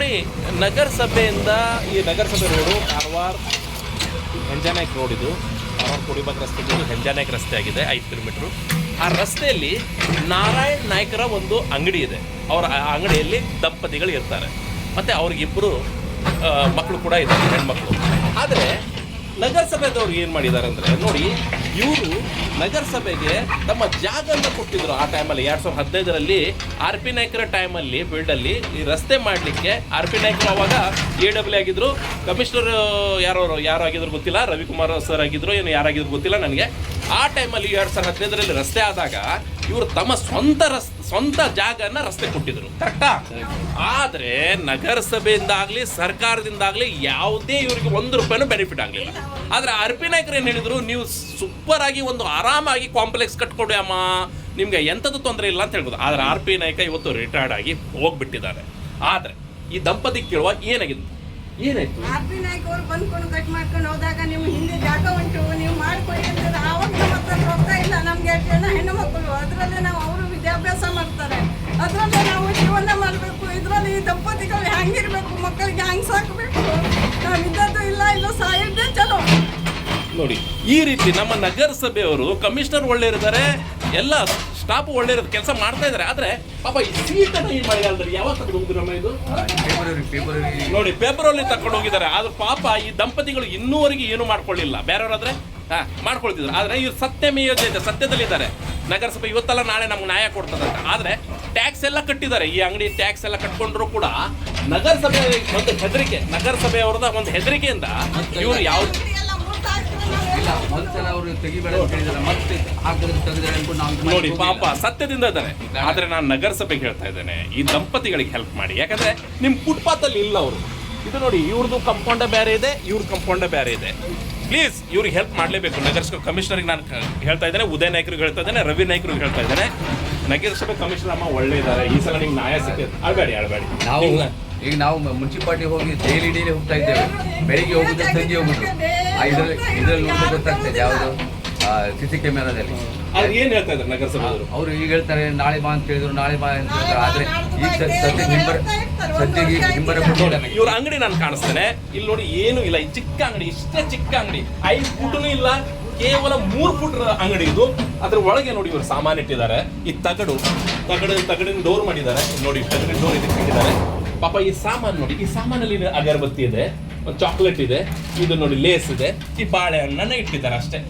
ನೋಡಿ, ನಗರಸಭೆಯಿಂದ ಈ ನಗರಸಭೆ ರೋಡು ಕಾರವಾರ ಹೆಂಜಾನಾಯ್ಕ ರೋಡ್, ಇದು ಕಾರವಾರ ಕೊಡಿಬಾಗ್ ರಸ್ತೆ ಹೆಂಜಾನಾಯ್ಕ ರಸ್ತೆ ಆಗಿದೆ, 5 ಕಿಲೋಮೀಟ್ರು. ಆ ರಸ್ತೆಯಲ್ಲಿ ನಾರಾಯಣ್ ನಾಯ್ಕರ ಒಂದು ಅಂಗಡಿ ಇದೆ. ಅವರ ಆ ಅಂಗಡಿಯಲ್ಲಿ ದಂಪತಿಗಳು ಇರ್ತಾರೆ, ಮತ್ತು ಅವ್ರಿಗಿಬ್ಬರು ಮಕ್ಕಳು ಕೂಡ ಇದ್ದಾರೆ, ಹೆಣ್ಮಕ್ಳು. ಆದರೆ ನಗರಸಭೆದವ್ರು ಏನು ಮಾಡಿದ್ದಾರೆ ಅಂದರೆ, ನೋಡಿ, ಇವರು ನಗರಸಭೆಗೆ ತಮ್ಮ ಜಾಗವನ್ನು ಕೊಟ್ಟಿದ್ರು. ಆ ಟೈಮಲ್ಲಿ 2015ರಲ್ಲಿ ಆರ್ ಪಿ ನಾಯ್ಕರ ಟೈಮಲ್ಲಿ ಫೀಲ್ಡಲ್ಲಿ ಈ ರಸ್ತೆ ಮಾಡಲಿಕ್ಕೆ ಆರ್ ಪಿ ನಾಯ್ಕರು ಅವಾಗ AW ಆಗಿದ್ದರು, ಕಮಿಷನರ್ ಯಾರು ಆಗಿದ್ರು ಗೊತ್ತಿಲ್ಲ, ರವಿಕುಮಾರ್ ಸರ್ ಆಗಿದ್ರು, ಏನು ಯಾರಾಗಿದ್ರು ಗೊತ್ತಿಲ್ಲ ನನಗೆ. ಆ ಟೈಮಲ್ಲಿ 2015ರಲ್ಲಿ ರಸ್ತೆ ಆದಾಗ ಇವರು ತಮ್ಮ ಸ್ವಂತ ಜಾಗನ ರಸ್ತೆ ಕೊಟ್ಟಿದ್ರು, ಕರೆಕ್ಟಾ? ಆದರೆ ನಗರಸಭೆಯಿಂದಾಗಲಿ ಸರ್ಕಾರದಿಂದಾಗಲಿ ಯಾವುದೇ ಇವರಿಗೆ ₹1 ಬೆನಿಫಿಟ್ ಆಗಲಿಲ್ಲ. ಆದರೆ ಆರ್ ಪಿ ನಾಯ್ಕರು ಏನು ಹೇಳಿದರು, ನೀವು ಸೂಪರ್ ಆಗಿ ಒಂದು ಆರಾಮಾಗಿ ಕಾಂಪ್ಲೆಕ್ಸ್ ಕಟ್ಕೊಡಿ ಅಮ್ಮ, ನಿಮಗೆ ಎಂಥದ್ದು ತೊಂದರೆ ಇಲ್ಲ ಅಂತ ಹೇಳ್ಬೋದು. ಆದರೆ ಆರ್ ಪಿ ನಾಯ್ಕ ಇವತ್ತು ರಿಟೈರ್ಡ್ ಆಗಿ ಹೋಗ್ಬಿಟ್ಟಿದ್ದಾರೆ. ಆದರೆ ಈ ದಂಪತಿ ಕೇಳುವಾಗ ಏನಾಯಿತು? ಆರ್ ಪಿ ನಾಯ್ಕ ಅವರು ಬಂದ್ಕೊಂಡು ಕಟ್ ಮಾಡ್ಕೊಂಡು ಹೋದಾಗ ನಿಮ್ಮ ಹಿಂದೆ ಜಾಗ ಉಂಟು, ನೀವು ಮಾಡ್ಕೊಳ್ಳಿ ಅಂತ ಆವಾಗ ನಮ್ಮ ಹತ್ರ ಹೋಗ್ತಾ ಇಲ್ಲ. ನಮ್ಗೆ ಹೆಣ್ಣು ಮಕ್ಕಳು, ಅದರಲ್ಲೇ ನಾವು ಅವರು ವಿದ್ಯಾಭ್ಯಾಸ ಮಾಡ್ತಾರೆ, ಅದರಲ್ಲೇ ನಾವು ಜೀವನ ಮಾಡಬೇಕು. ಇದರಲ್ಲಿ ಈ ದಂಪತಿಗಳು ಹೆಂಗಿರ್ಬೇಕು, ಮಕ್ಕಳಿಗೆ ಹೆಂಗೆ ಸಾಕಬೇಕು, ನಾವು ಇದ್ದದ್ದು ಇಲ್ಲ ಸಾಯಿದ್ದೇ ಚಲೋ. ನೋಡಿ, ಈ ರೀತಿ ನಮ್ಮ ನಗರಸಭೆಯವರು, ಕಮಿಷನರ್ ಒಳ್ಳೆ ಇರ್ತಾರೆ, ಎಲ್ಲ ಸ್ಟಾಫ್ ಒಳ್ಳೆ ಇರೋದು, ಕೆಲಸ ಮಾಡ್ತಾ ಇದ್ದಾರೆ. ಆದರೆ ಪಾಪ ಈ ಸೀಟನ್ನು ಏನು ಮಾಡಿದ್ರೆ ಯಾವಾಗ ತಗೊಂಡು ಹೋಗುದು ನಮ್ಮ ಇದು ನೋಡಿ, ಫೆಬ್ರವರಿ ತಗೊಂಡು ಹೋಗಿದ್ದಾರೆ. ಆದ್ರೆ ಪಾಪ ಈ ದಂಪತಿಗಳು ಇನ್ನೂವರೆಗೆ ಏನು ಮಾಡ್ಕೊಳ್ಳಿಲ್ಲ. ಬೇರೆಯವರಾದ್ರೆ ಮಾಡ್ಕೊಳ್ತಿದ್ರು. ಆದರೆ ಇವ್ರು ಸತ್ಯಮೇವ ಜಯತೆ, ಸತ್ಯದಲ್ಲಿದ್ದಾರೆ. ನಗರಸಭೆ ಇವತ್ತಲ್ಲ ನಾಳೆ ನಮ್ಗೆ ನ್ಯಾಯ ಕೊಡ್ತದಂತ. ಆದರೆ ಟ್ಯಾಕ್ಸ್ ಎಲ್ಲ ಕಟ್ಟಿದ್ದಾರೆ. ಈ ಅಂಗಡಿ ಟ್ಯಾಕ್ಸ್ ಎಲ್ಲ ಕಟ್ಕೊಂಡ್ರು ಕೂಡ ನಗರಸಭೆ ಒಂದು ಹೆದರಿಕೆ, ನಗರಸಭೆಯವ್ರದ ಒಂದು ಹೆದರಿಕೆಯಿಂದ ಇವರು ಯಾವ್ದು ನೋಡಿ ಪಾಪ ಸತ್ಯದಿಂದ ಇದ್ದಾರೆ. ಆದ್ರೆ ನಾನು ನಗರಸಭೆಗೆ ಹೇಳ್ತಾ ಇದ್ದೇನೆ, ಈ ದಂಪತಿಗಳಿಗೆ ಹೆಲ್ಪ್ ಮಾಡಿ. ಯಾಕಂದ್ರೆ ನಿಮ್ ಫುಟ್ಪಾತ್ ಅಲ್ಲಿ ಇಲ್ಲ ಅವರು. ಇದು ನೋಡಿ, ಇವ್ರದ್ದು ಕಂಪೌಂಡೇ ಬೇರೆ ಇದೆ, ಇವ್ರದ್ದು ಕಂಪೌಂಡೇ ಬೇರೆ ಇದೆ. ಪ್ಲೀಸ್ ಇವ್ರಿಗೆ ಹೆಲ್ಪ್ ಮಾಡಲೇಬೇಕು. ನಗರಸಭೆ ಕಮಿಷನರ್ಗೆ ನಾನು ಹೇಳ್ತಾ ಇದ್ದೇನೆ, ಉದಯ್ ನಾಯ್ಕರಿಗೆ ಹೇಳ್ತಾ ಇದ್ದೇನೆ, ರವಿ ನಾಯ್ಕರಿಗೆ ಹೇಳ್ತಾ ಇದ್ದೇನೆ. ನಗರಸಭೆ ಕಮಿಷನರ್ ಅಮ್ಮ ಒಳ್ಳೆ ಇದ್ದಾರೆ. ಈ ಸಲ ನಿಮ್ಗೆ ನ್ಯಾಯ ಸಿಕ್ಕಿದೆ. ಅಳಬೇಡಿ. ಈಗ ನಾವು ಮುನ್ಸಿಪಾಲ್ಟಿ ಹೋಗಿ ಡೈಲಿ ಹೋಗ್ತಾ ಇದ್ದೇವೆ. ಬೆಳಿಗ್ಗೆ ಹೋಗುದು, ಸಂಜೆ ಹೋಗುದು. ಇದರಲ್ಲಿ ಗೊತ್ತಾಗ್ತದೆ ಯಾವುದು CC ಕ್ಯಾಮೆರಾದಲ್ಲಿ. ಏನ್ ಹೇಳ್ತಾ ಇದ್ದಾರೆ ನಗರಸಭೆ ಅವರು ಈಗ ಹೇಳ್ತಾರೆ ನಾಳೆ ಬಾ ಅಂತ ಹೇಳಿದ್ರು, ನಾಳೆ ಬಾ ಅಂತ ಹೇಳ್ತಾರೆ. ಆದ್ರೆ ಈಗ ಸದ್ಯಕ್ಕೆ ಇವ್ರ ಅಂಗಡಿ ನಾನು ಕಾಣಿಸ್ತೇನೆ. ಇಲ್ಲಿ ನೋಡಿ, ಏನು ಇಲ್ಲ, ಈ ಚಿಕ್ಕ ಅಂಗಡಿ, ಇಷ್ಟೇ ಚಿಕ್ಕ ಅಂಗಡಿ, 5 ಫುಟ್ನು ಇಲ್ಲ, ಕೇವಲ 3 ಫುಟ್ ಅಂಗಡಿ ಇದು. ಅದ್ರ ಒಳಗೆ ನೋಡಿ ಇವರು ಸಾಮಾನು ಇಟ್ಟಿದ್ದಾರೆ. ಈ ತಗಡಿನ ಡೋರ್ ಮಾಡಿದ್ದಾರೆ ನೋಡಿ, ತಗಡಿನ ಡೋರ್ ಇದಕ್ಕೆ ಇಟ್ಟಿದ್ದಾರೆ. ಪಾಪ ಈ ಸಾಮಾನು ನೋಡಿ, ಈ ಸಾಮಾನಲ್ಲಿ ಅಗರಬತ್ತಿ ಇದೆ, ಒಂದು ಚಾಕ್ಲೇಟ್ ಇದೆ, ಇದು ನೋಡಿ ಲೇಸ್ ಇದೆ, ಈ ಬಾಳೆಹಣ್ಣನ್ನ ಇಟ್ಟಿದ್ದಾರೆ ಅಷ್ಟೇ.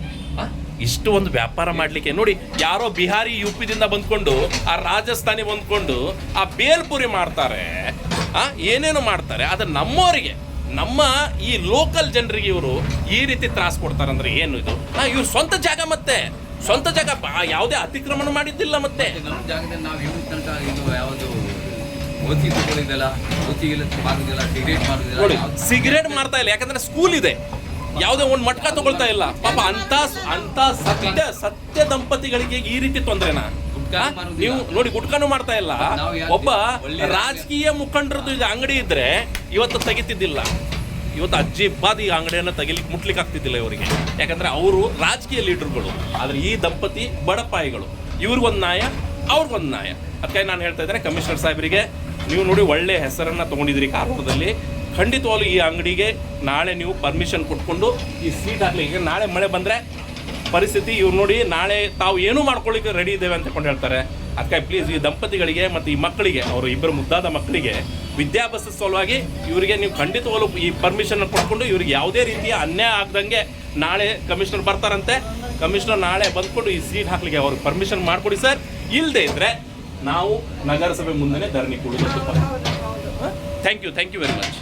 ಇಷ್ಟು ಒಂದು ವ್ಯಾಪಾರ ಮಾಡ್ಲಿಕ್ಕೆ ನೋಡಿ, ಯಾರೋ ಬಿಹಾರಿ UP ದಿಂದ ಬಂದ್ಕೊಂಡು, ಆ ರಾಜಸ್ಥಾನಿ ಬಂದ್ಕೊಂಡು ಆ ಬೇಲ್ಪುರಿ ಮಾಡ್ತಾರೆ, ಏನೇನು ಮಾಡ್ತಾರೆ. ಆದರೆ ನಮ್ಮವರಿಗೆ, ನಮ್ಮ ಈ ಲೋಕಲ್ ಜನರಿಗೆ ಇವರು ಈ ರೀತಿ ತ್ರಾಸ ಕೊಡ್ತಾರೆ ಅಂದ್ರೆ ಏನು ಇದು? ಇವ್ರು ಸ್ವಂತ ಜಾಗ, ಮತ್ತೆ ಸ್ವಂತ ಜಾಗ, ಯಾವುದೇ ಅತಿಕ್ರಮಣ ಮಾಡಿದ್ದಿಲ್ಲ. ಮತ್ತೆ ನಮ್ಮ ಜಾಗದಲ್ಲಿ ನಾವು ಇವ್ರ ತನಕ ಇದು ಯಾವುದು ಸಿಗರೇಟ್ ಮಾಡ್ತಾ ಇಲ್ಲ. ಯಾಕಂದ್ರೆ ಸ್ಕೂಲ್ ಇದೆ, ಯಾವುದೇ ಒಂದು ಮಟ್ಕ ತಗೊಳ್ತಾ ಇಲ್ಲ. ಪಾಪ ಅಂತ ಸತ್ಯ ದಂಪತಿಗಳಿಗೆ ಈ ರೀತಿ ತೊಂದ್ರೆನಾ? ನೀವು ನೋಡಿ, ಗುಟ್ಕಾನು ಮಾಡ್ತಾ ಇಲ್ಲ. ಒಬ್ಬ ರಾಜಕೀಯ ಮುಖಂಡರದ್ದು ಇದು ಅಂಗಡಿ ಇದ್ರೆ ಇವತ್ತು ತೆಗಿತಿದ್ದಿಲ್ಲ. ಇವತ್ತು ಅಜ್ಜಿಬ್ಬಾದ್ ಈ ಅಂಗಡಿಯನ್ನು ಮುಟ್ಲಿಕ್ಕೆ ಆಗ್ತಿದ್ದಿಲ್ಲ ಇವರಿಗೆ. ಯಾಕಂದ್ರೆ ಅವರು ರಾಜಕೀಯ ಲೀಡರ್ಗಳು. ಆದ್ರೆ ಈ ದಂಪತಿ ಬಡಪಾಯಿಗಳು. ಇವ್ರಿಗೊಂದು ನ್ಯಾಯ, ಅವ್ರಿಗೊಂದು ನ್ಯಾಯ. ಅದಕ್ಕಾಗಿ ನಾನು ಹೇಳ್ತಾ ಇದ್ದೇನೆ, ಕಮಿಷನರ್ ಸಾಹೇಬರಿಗೆ, ನೀವು ನೋಡಿ ಒಳ್ಳೆ ಹೆಸರನ್ನು ತೊಗೊಂಡಿದ್ದೀರಿ ಕಾರವಾರದಲ್ಲಿ. ಖಂಡಿತವಾಗ್ಲೂ ಈ ಅಂಗಡಿಗೆ ನಾಳೆ ನೀವು ಪರ್ಮಿಷನ್ ಕೊಟ್ಕೊಂಡು ಈ ಸೀಟ್ ಹಾಕ್ಲಿಕ್ಕೆ, ನಾಳೆ ಮಳೆ ಬಂದರೆ ಪರಿಸ್ಥಿತಿ ಇವ್ರು ನೋಡಿ, ನಾಳೆ ತಾವು ಏನೂ ಮಾಡ್ಕೊಳ್ಳಿಕ್ಕೆ ರೆಡಿ ಇದ್ದೇವೆ ಅಂತ ಕೊಂಡು ಹೇಳ್ತಾರೆ. ಅದಕ್ಕಾಗಿ ಪ್ಲೀಸ್ ಈ ದಂಪತಿಗಳಿಗೆ ಮತ್ತು ಈ ಮಕ್ಕಳಿಗೆ, ಅವರು ಇಬ್ಬರು ಮುದ್ದಾದ ಮಕ್ಕಳಿಗೆ ವಿದ್ಯಾಭ್ಯಾಸದ ಸಲುವಾಗಿ ಇವರಿಗೆ ನೀವು ಖಂಡಿತವಾಗ್ಲೂ ಈ ಪರ್ಮಿಷನ್ ಕೊಟ್ಕೊಂಡು ಇವ್ರಿಗೆ ಯಾವುದೇ ರೀತಿಯ ಅನ್ಯಾಯ ಆಗದಂಗೆ ನಾಳೆ ಕಮಿಷನರ್ ಬರ್ತಾರಂತೆ. ಕಮಿಷನರ್ ನಾಳೆ ಬಂದ್ಕೊಂಡು ಈ ಸೀಟ್ ಹಾಕ್ಲಿಕ್ಕೆ ಅವ್ರಿಗೆ ಪರ್ಮಿಷನ್ ಮಾಡಿಕೊಡಿ ಸರ್. ಇಲ್ಲದೆ ಇದ್ದರೆ ನಾವು ನಗರಸಭೆ ಮುಂದೆ ಧರಣಿ ಕೊಡೋದು. Thank you very much.